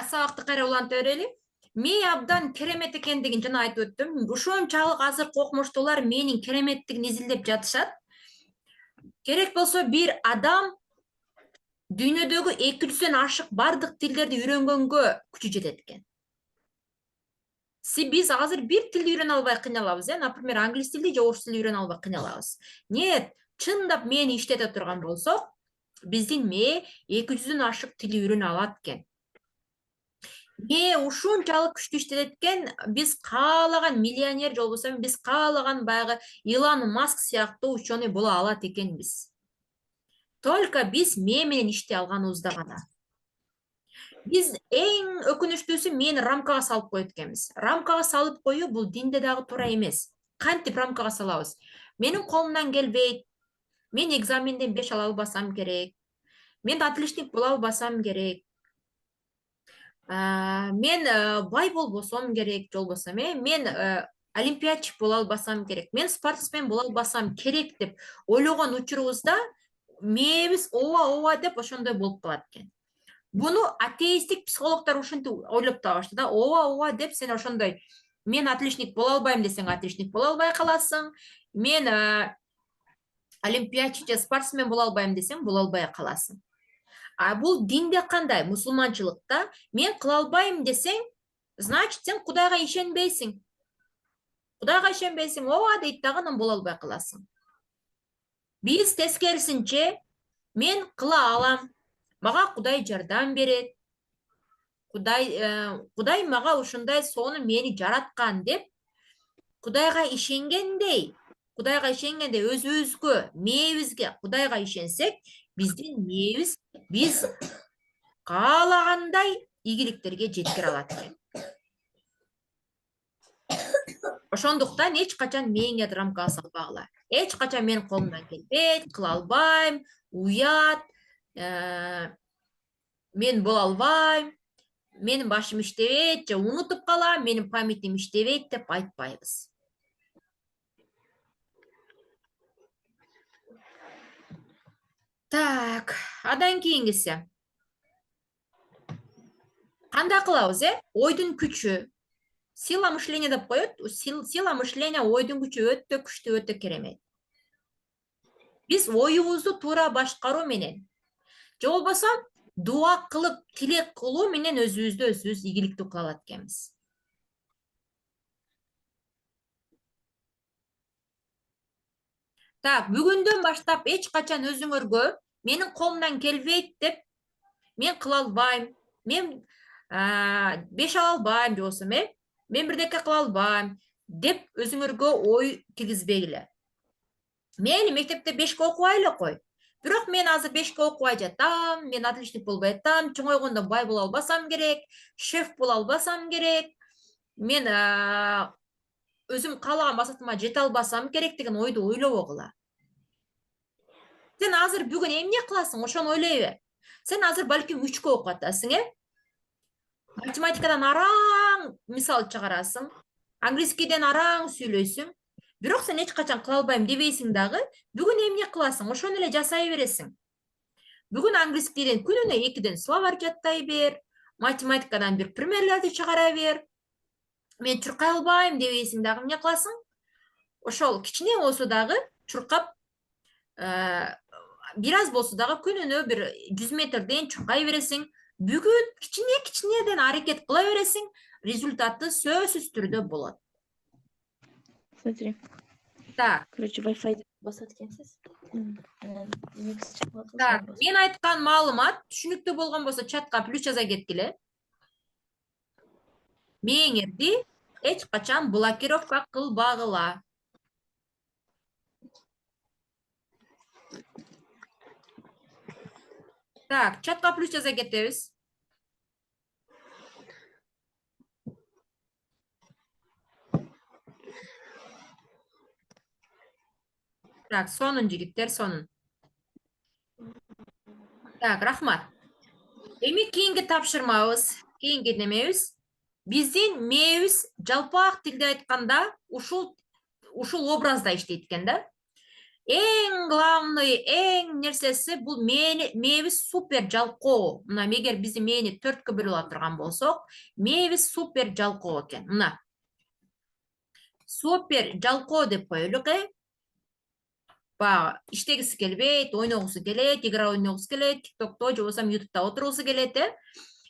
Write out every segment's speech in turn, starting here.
Сабакты кайра уланта берели. Мен абдан керемет экендигин жана айтып өттүм. Ошончалык азыр окумуштуулар менин кереметтигин изилдеп жатышат. Керек болсо бир адам дүйнөдөгү 200дөн ашык бардык тилдерди үйрөнгөнгө күчү жетет экен. Биз азыр бир тилди үйрөнө албай кыйналабыз, например, англис тилди же орус тилди үйрөнө албай кыйналабыз. Нет, чындап мени иштете турган болсок, биздин мээ 200дөн ашык тил үйрөнө алат экен. Мээ ушунчалык күчтүү иштетет экен, биз каалаган миллионер же болбосо биз каалаган баягы Илон Маск сыяктуу ученый боло алат экенбиз. Только биз мээ менен иштей алганыбызда гана. Биз эң өкүнүчтүүсү мени рамкага салып коет экенбиз. Рамкага салып коюу бул динде дагы туура эмес. Кантип рамкага салабыз? Менин колумдан келбейт. Мен экзаменден 5 ала албасам керек. Мен отличник боло албасам керек. Мен бай болбосом керек, же болбосо мен олимпиадчик боло албасам керек. Мен спортсмен боло албасам керек деп ойлогон учурубузда мээбиз ооба деп ошондой болуп калат экен. Буну атеисттик психологдор ушинтип ойлоп табышты да. Ооба деп сен ошондой мен отличник боло албайм десең, отличник боло албай каласың. Мен олимпиадчик же спортсмен боло албайм десең, боло албай каласың. Бул динде кандай? Мусулманчылыкта мен кыла албайм десең, значит сен Кудайга ишенбейсиң. Кудайга ишенбейсиң, ооба дейт дагы, анан боло албай каласың. Биз тескерисинче мен кыла алам. Мага Кудай жардам берет. Кудай мага ушундай соону мени жараткан деп Кудайга ишенгендей өзүбүзгө, мээбизге Кудайга ишенсек, биздин мээбиз биз каалагандай ийгиликтерге жеткире алат экен. Ошондуктан эч качан мээңе рамкага салбагыла. Эч качан менин колумдан келбейт, кыла албайм, уят, мен боло албайм, менин башым иштебейт же унутуп калам, менин памятим иштебейт деп айтпайбыз. Так, адан кийингиси. Кандай кылабыз, ойдун күчү. Сила мышления деп коет. Сила мышления ойдун күчү өтө күчтүү, өтө керемет. Биз оюбузду туура башкаруу менен, же болбосо дуа кылып, тилек кылуу менен өзүбүз ийгиликтүү кыла алат экенбиз. Так, бүгүндөн баштап эч качан өзүңөргө менин колумдан келбейт деп, мен кыла албайм, мен 5 ала албайм, же болбосо мен бирдеке кыла албайм деп өзүңөргө ой киргизбегиле. Мени мектепте 5ке окубай эле кой. Бирок мен азыр 5ке окубай жатам, мен отличник болбой жатам, чоңойгондо бай боло албасам керек, шеф боло албасам керек, мен өзүм каалаган максатыма жете албасам керек деген ойду ойлобогула. Сен азыр бүгүн эмне кыласың, ошону ойлой бер. Сен азыр балким 3кө окуп атасың, математикадан араң мисал чыгарасың, англискийден араң сүйлөйсүң. Бирок сен эч качан кыла албайм дебейсиң дагы, бүгүн эмне кыласың, ошону эле жасай бересиң. Бүгүн англискийден күнүнө 2ден словарь жаттай бер, математикадан бир примерлерди чыгара бер. Мен чуркай албайм дебейсиң дагы, эмне кыласың? Ошол кичине болсо дагы чуркап, бир аз болсо дагы күнүнө бир 100 метрден чуркай бересиң. Бүгүн кичинеден аракет кыла бересиң, результаты сөзсүз түрдө болот. Смотри. Так. Короче, Wi-Fi басат экенсиз. Так, мен айткан маалымат түшүнүктүү болгон болсо чатка плюс жаза кеткиле. Мээңерди эч качан блокировка кылбагыла. Так, чатка плюс жаза кетебиз. Так, сонун жигиттер, сонун. Так, рахмат. Эми кийинки тапшырмабыз, кийинки немебиз. Биздин мээбиз жалпак тилде айтканда ушул образда иштейт экен да. Эң главный, эң нерсеси бул мээбиз супер жалкоо. Мына эгер биз мээни 4кө бөлүп ала турган болсок, мээбиз супер жалкоо экен. Мына супер жалкоо деп коелук, Баягы иштегиси келбейт, ойногусу келет, игра ойногусу келет, ТикТокто же болбосо Ютубта отургусу келет,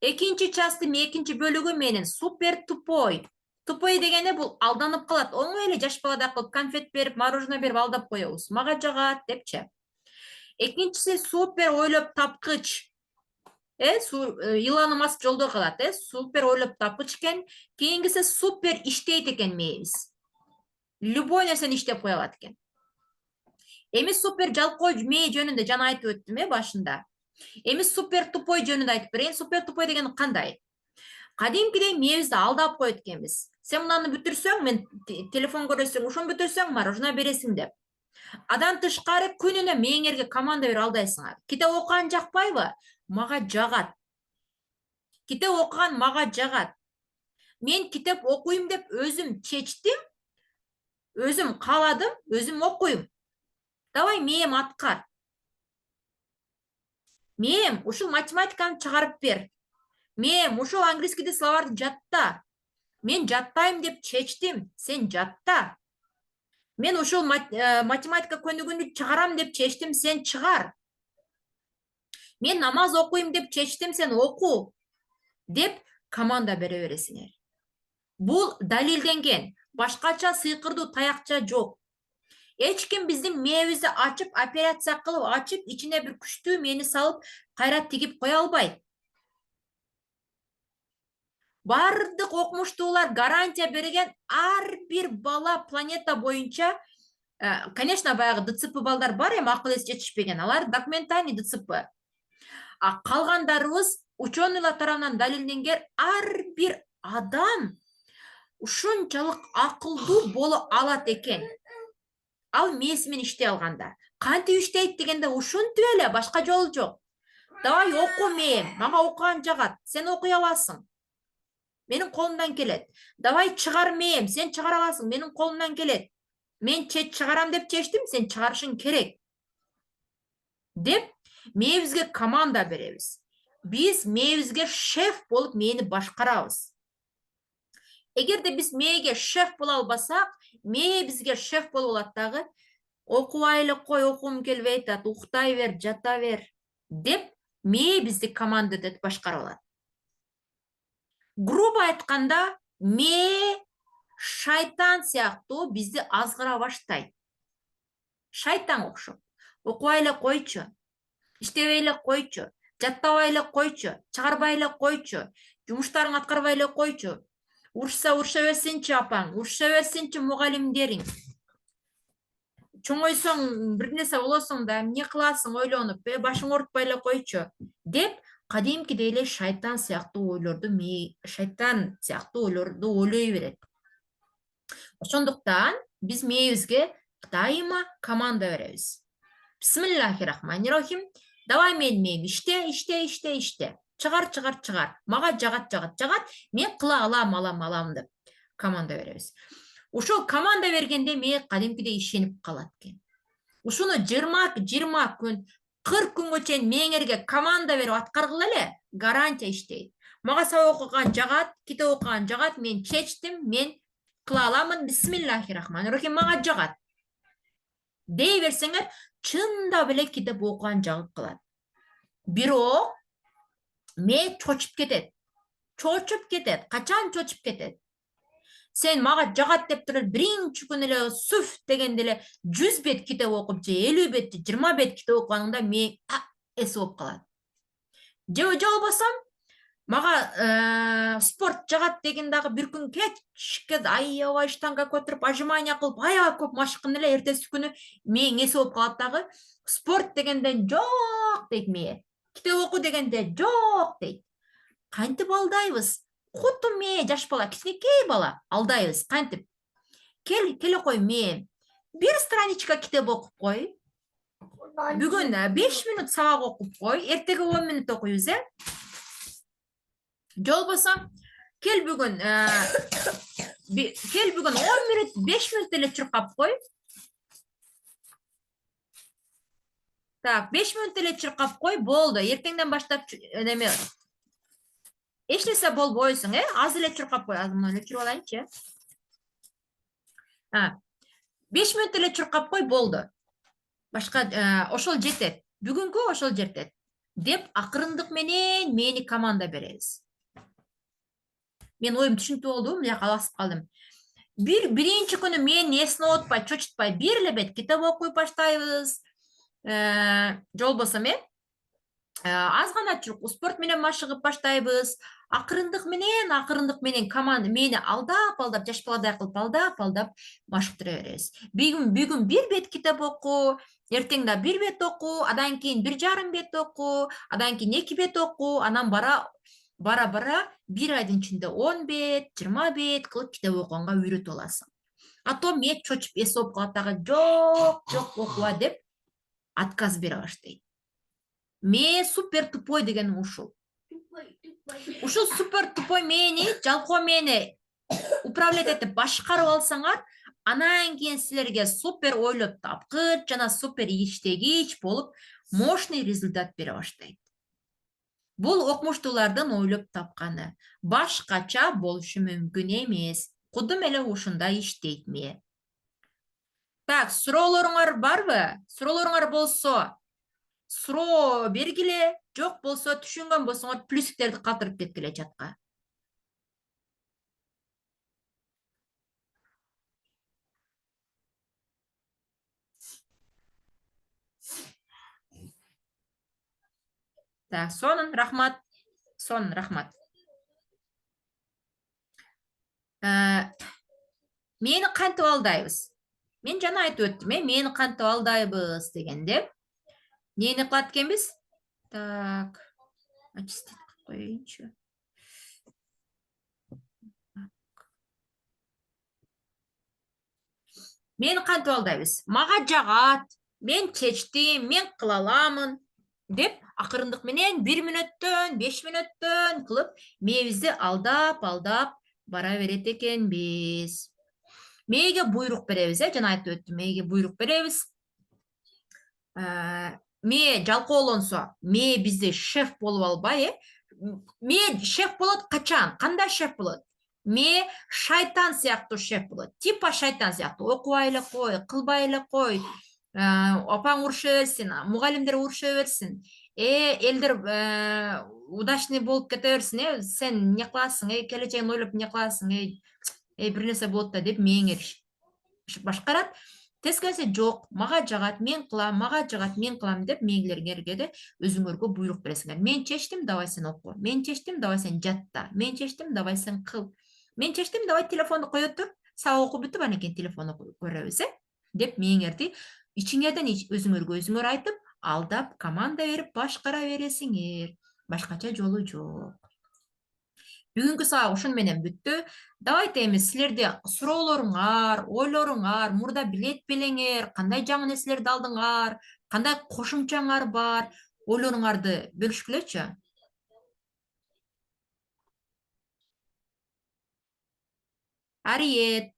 Экинчи частым экинчи бөлүгү менен супер тупой. Тупой дегени бул алданып калат. Оңой эле жаш балада кылып конфет берип, мороженое берип алдап коебуз. Мага жагат депчи. Экинчиси супер ойлоп тапкыч. Иланымас жолдо калат, Супер ойлоп тапкыч экен. Кийингиси супер иштейт экен мээбиз. Любой нерсени иштеп кое алат экен. Эми супер жалкоо мээ жөнүндө жана айтып өттүм, башында. Эми супер тупой жөнүндө айтып берейин. Супер тупой деген кандай? Кадимкидей мээбизди алдап коет экенбиз. Сен мынаны бүтүрсөң, мен телефон көрөсүң, ушуну бүтүрсөң, мороженое бересиң деп. Адан тышкары күнүнө мээңерге команда берип алдайсыңар. Китеп окуган жакпайбы? Мага жагат. Китеп окуган мага жагат. Мен китеп окуйм деп өзүм чечтим, өзүм кааладым, өзүм окуйм. Давай мээм аткар. Мээм ушул математиканы чыгарып бер. Мээм ушул английскийди словарды жатта. Мен жаттайм деп чечтим, сен жатта. Мен ушул математика көнүгүүнү чыгарам деп чечтим, сен чыгар. Мен намаз окуйм деп чечтим, сен оку. Деп команда бере бересиңер. Бул далилденген. Башкача сыйкырдуу таякча жок. Эч ким биздин мээбизди ачып, операция кылып, ачып, ичине бир күчтүү мээни салып, кайра тигип кое албайт. Бардык окумуштуулар гарантия берген, ар бир бала планета боюнча, конечно, баягы ДЦП балдар бар, акыл эси жетишпеген, алар документальный ДЦП. А калгандарыбыз ученыйлар тарабынан далилденген, ар бир адам ушунчалык акылдуу боло алат экен. Ал мээси менен иштей алганда. Кантип иштейт дегенде ушинтип эле, башка жолу жок. Давай оку мээм, мага окуган жагат, сен окуй аласың. Менин колумдан келет. Давай чыгар мээм, сен чыгара аласың, менин колумдан келет. Мен чыгарам деп чечтим, сен чыгарышың керек. Деп мээбизге команда беребиз. Биз мээбизге шеф болуп мээни башкарабыз. Эгерде биз мээге шеф боло албасак, мээ бизге шеф болуп алат дагы, окубай эле кой, окугум келбей атат, уктай бер, жата бер деп мээ бизди команда деп башкарып алат. Грубо айтканда, мээ шайтан сыяктуу бизди азгыра баштайт. Шайтан окшоп. Окубай эле койчу, иштебей эле койчу, жаттабай эле койчу, чыгарбай эле койчу, жумуштарыңды аткарбай эле койчу. Урушса уруша берсинчи апаң, уруша берсинчи мугалимдериң. Чоңойсоң, бир нерсе болосуң да, эмне кыласың ойлонуп, башың оорутпай эле койчу деп кадимкидей эле шайтан сыяктуу ойлорду ойлой берет. Ошондуктан биз мээбизге дайыма команда беребиз. Бисмиллахиррахманиррахим. Давай мен мээм иште. Чыгар. Мага жагат. Мен кыла алам деп команда беребиз. Ушул команда бергенде мээ кадимкидей ишенип калат экен. Ушуну 20 күн, 40 күнгө чейин мээңерге команда берип аткаргыла эле, гарантия иштейт. Мага сабак окуган жагат, китеп окуган жагат, мен чечтим, мен кыла аламын, бисмиллахиррахманиррахим, мага жагат. Дей берсеңер, чындап эле китеп окуган жагып калат. Бирок мээ чочуп кетет. Качан чочуп кетет? Сен мага жагат деп туруп, биринчи күн эле суф дегенде эле 100 бет китеп окуп, же 50 бет, 20 бет китеп окуганыңда мээ эси болуп калат. Же болбосо мага спорт жагат деген дагы бир күн кечке аябай штанга көтөрүп, отжимание кылып, аябай көп машыктын эле, эртеси күнү мээң эси болуп калат дагы. Спорт дегенде жок дейт мээ. Китеп оку дегенде жок дейт. Кантип алдайбыз? Куту мээ жаш бала, кичинекей бала алдайбыз. Кантип? Келе кой мээ. Бир страничка китеп окуп кой. Бүгүн 5 минут сабак окуп кой, эртеге 10 минут окуйбуз, Же болбосо кел бүгүн 10 минут, 5 минут эле чуркап кой. Так, 5 мүнөт эле чыркап кой, болду. Эртеңден баштап неме. Эч нерсе болбойсуң, аз эле чыркап кой. Азыр муну эле чырып алайынчы. 5 мүнөт эле чыркап кой, болду. Башка ошол жетет. Бүгүнкү ошол жетет. Деп акырындык менен мени команда беребиз. Мен оюм түшүнүктүү болдубу, мына жака басып калдым. Биринчи күнү мени эсине отпай, чочутпай, бир эле бет китеп окуй баштайбыз. Жолбосо аз гана спорт менен машыгып баштайбыз. Акырындык менен команда мени алдап, жаш баладай кылып алдап машыктыра беребиз. Бүгүн бир бет китеп оку, эртең да бир бет оку, адан кийин 1,5 бет оку, адан кийин 2 бет оку, анан бара бир айдын ичинде 10 бет, 20 бет кылып китеп окуганга үйрөтүп аласың. Ато мээ чочуп эс болуп калат дагы, жок окуба деп отказ бере баштайт. Мээ супер тупой деген ушул. Ушул супер тупой мени, жалкоо мени управлять этип башкарып алсаңар, анан кийин силерге супер ойлоп тапкыч жана супер иштегич болуп, мощный результат бере баштайт. Бул окумуштуулардын ойлоп тапканы. Башкача болушу мүмкүн эмес. Кудум эле ушундай иштейт мээ. Так, суроолоруңар барбы? Суроолоруңар болсо, суроо бергиле, жок болсо түшүнгөн болсоңор плюстерди калтырып кеткиле чатка. Так, сонун рахмат. Мени кантип алдайбыз? Мен жана айтып өттүм, мени кантип алдайбыз дегенде. Нени кылат экенбиз? Так, очистить кылып коеюнчу. Мени кантип алдайбыз? Мага жагат, мен чечтим, мен кыла аламын деп акырындык менен 1 мүнөттөн, 5 мүнөттөн кылып мээбизди алдап бара берет экенбиз. Мээге буйрук беребиз, жана айтып өттүм, мээге буйрук беребиз. Мээ жалкоолонсо, мээ бизди шеф болуп албай, мээ шеф болот качан? Кандай шеф болот? Мээ шайтан сыяктуу шеф болот. Типа шайтан сыяктуу. Окубай эле кой, кылбай эле кой. Апаң уруша берсин, мугалимдер уруша берсин. Элдер удачный болуп кете берсин, сен эмне кыласың, келечегин ойлоп эмне кыласың, бир нерсе болот да деп мээңер башкарат. Тескерисинче жок, мага жагат, мен кылам деп мээңерге өзүңөргө буйрук бересиңер. Мен чечтим, давай сен оку. Мен чечтим, давай сен жатта. Мен чечтим, давай сен кыл. Мен чечтим, давай телефонду кое тур. Сабак окуп бүтүп анан кийин телефонду көрөбүз, деп мээңерди ичиңерден өзүңөр айтып, алдап, команда берип башкара бересиңер. Башкача жолу жок. Бүгүнкү сабак ушун менен бүттү. Давайте эми силерди суроолоруңар, ойлоруңар, мурда билет белеңер, кандай жаңы нерселерди алдыңар, кандай кошумчаңар бар, ойлоруңарды бөлүшкүлөчү. Ариет,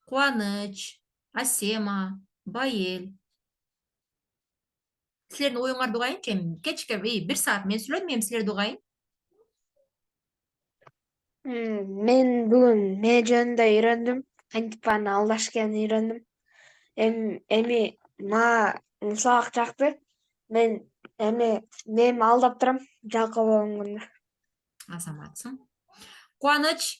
Кубаныч, Асема, Байел. Силердин оюңарды угайынчы, кечке 1 саат мен сүйлөдүм, эми силерди угайын. Мен бүгүн мен жөнүндө үйрөндүм. Кантип аны алдаш экенин үйрөндүм. Эми мага сабак жакты. Мен мени алдап турам жалкоо болгондо. Азаматсың. Кубаныч.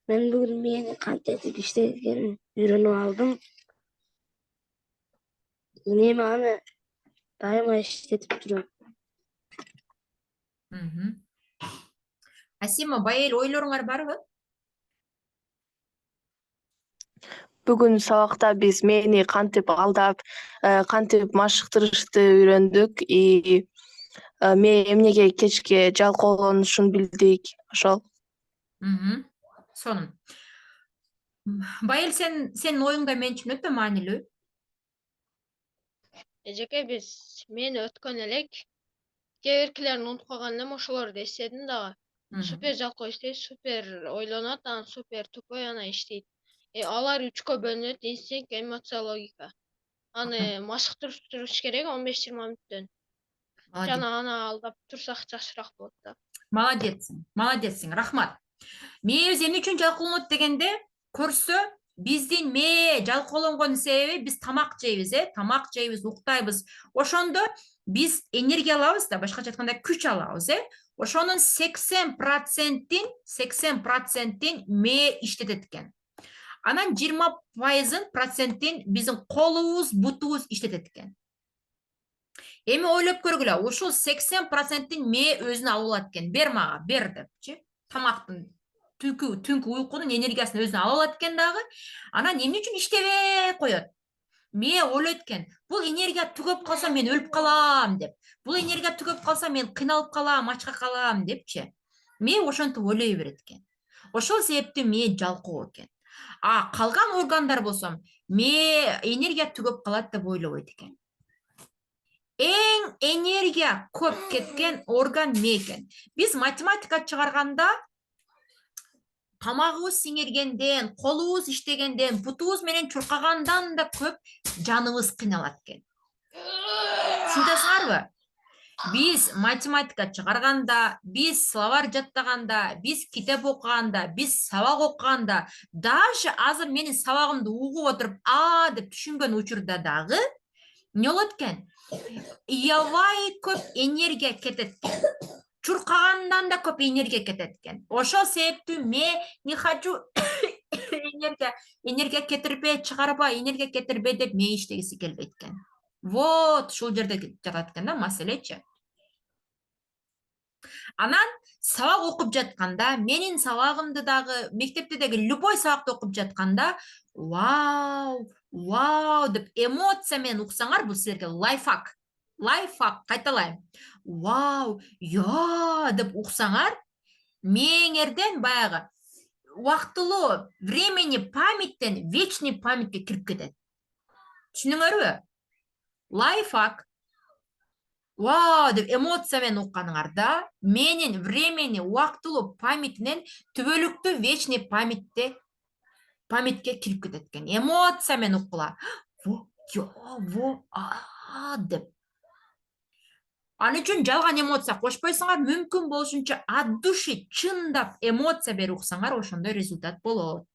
Мен бүгүн мени кантип иштегенин үйрөнүп алдым. Эми аны дайыма иштетип жүрөм. Асима, Байел, ойлоруңар барбы? Бүгүн сабакта биз мени кантип алдап, кантип машыктырышты үйрөндүк. Мен эмнеге кечке жалкоолонушун билдик, ошол. Сонун. Байел, сенин оюң да мен үчүн өтө маанилүү. Эжеке биз мени өткөн элек. Кээ биркилерин унутуп калган элем, ошолорду эстедим дагы. Супер жалкоо иштейт, супер ойлонот, анан супер тупой анан иштейт. Алар 3-кө бөлүнөт: инстинкт, эмоция, логика. Аны машыктырыш керек 15-20 мүнөттөн. Молодец. Жана аны алдап турсак жакшыраак болот да. Молодецсиң, рахмат. Мээбиз эмне үчүн жалкоолонот дегенде, көрсө, биздин жалкоолонгон себеби биз тамак жейбиз, тамак жейбиз, уктайбыз. Ошондо биз энергия алабыз да, башкача айтканда күч алабыз, Ошонун 80%ин мээ иштетет экен. Анан 20%ин биздин колубуз, бутубуз иштетет экен. Эми ойлоп көргүлө, ушул 80%ин мээ өзүнө алып алат экен. Бер мага, бер депчи. Тамактын түнкү уйкунун энергиясын өзүнө алып алат экен дагы. Анан эмне үчүн иштебей коет? Мээ ойлойт экен, бул энергия түгөп калса мен өлүп калам деп. Бул энергия түгөп калса мен кыйналып калам, ачка калам депчи. Мээ ошентип ойлой берет экен. Ошол себептен мээ жалкоо экен. А калган органдар болсо, мээ энергия түгөп калат деп ойлобойт экен. Эң энергия көп кеткен орган мээ экен. Биз математика чыгарганда тамагыбыз сиңиргенден, колубуз иштегенден, бутубуз менен чуркагандан да көп жаныбыз кыйналат экен. Түшүндүңүзбү? Биз математика чыгарганда, биз словарь жаттаганда, биз китеп окуганда, биз сабак окуганда, даже азыр менин сабагымды угуп отуруп а деп түшүнгөн учурда дагы эмне болот экен? Аябай көп энергия кетет экен. Чуркагандан да көп энергия кетет экен. Ошол себептен мен не хочу энергия кетирбей, чыгарбай, энергия кетирбей деп мен иштегиси келбейт экен. Вот, ушул жерде жатат экен да маселечи. Анан сабак окуп жатканда, менин сабагымды дагы, мектептеги любой сабакты окуп жатканда, вау деп эмоция менен уксаңар, бул силерге лайфхак. Лайфхак, кайталайм. Вау, я деп уксаңар, мээңерден баягы убактылуу времени памяттен вечный памятке кирип кетет. Түшүнүңөрбү? Лайфхак. Вау деп эмоция менен укканыңарда, менин времени убактылуу памятинен түбөлүктүү вечный памятке кирип кетет экен. Эмоция менен уккула. Деп. Аны үчүн жалган эмоция кошпойсуңар, мүмкүн болушунча от души чындап эмоция берип уксаңар, ошондой результат болот.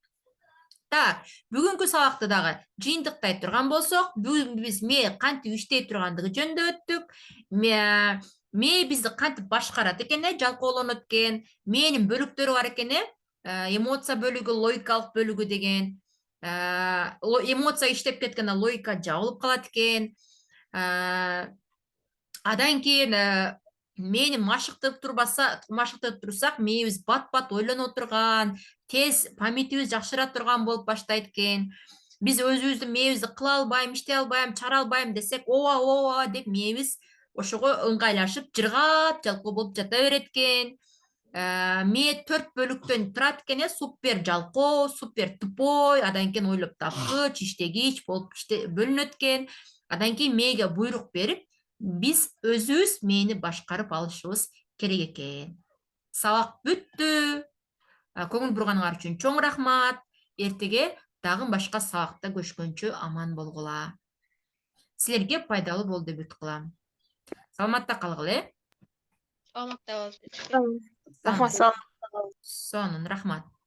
Так, бүгүнкү сабакты дагы жыйынтыктай турган болсок, бүгүн биз мээ кантип иштей тургандыгы жөнүндө өттүк. Мээ бизди кантип башкарат экен, жалкоолонот экен, мээнин бөлүктөрү бар экен, эмоция бөлүгү, логикалык бөлүгү деген. Эмоция иштеп кеткенде логика жабылып калат экен. Адан кийин мени машыктырып турсак, мээбиз бат-бат ойлоно турган, тез памятибиз жакшыра турган болуп баштайт экен. Биз өзүбүздүн мээбизди кыла албайм, иштей албайм, чара албайм десек, ооба деп мээбиз ошого ыңгайлашып, жыргап жалкоо болуп жата берет экен. Мээ 4 бөлүктөн турат экен, супер жалкоо, супер тупой, адан кийин ойлоп тапкыч, иштегич болуп бөлүнөт экен. Адан кийин мээге буйрук берип, биз өзүбүз мээни башкарып алышыбыз керек экен. Сабак бүттү. Көңүл бурганыңар үчүн чоң рахмат. Эртеге дагы башка сабакта көрүшкөнчө аман болгула. Силерге пайдалуу болду деп үмүт кылам. Саламатта калгыла, Саламатта болуңуз. Рахмат. Сонун, рахмат.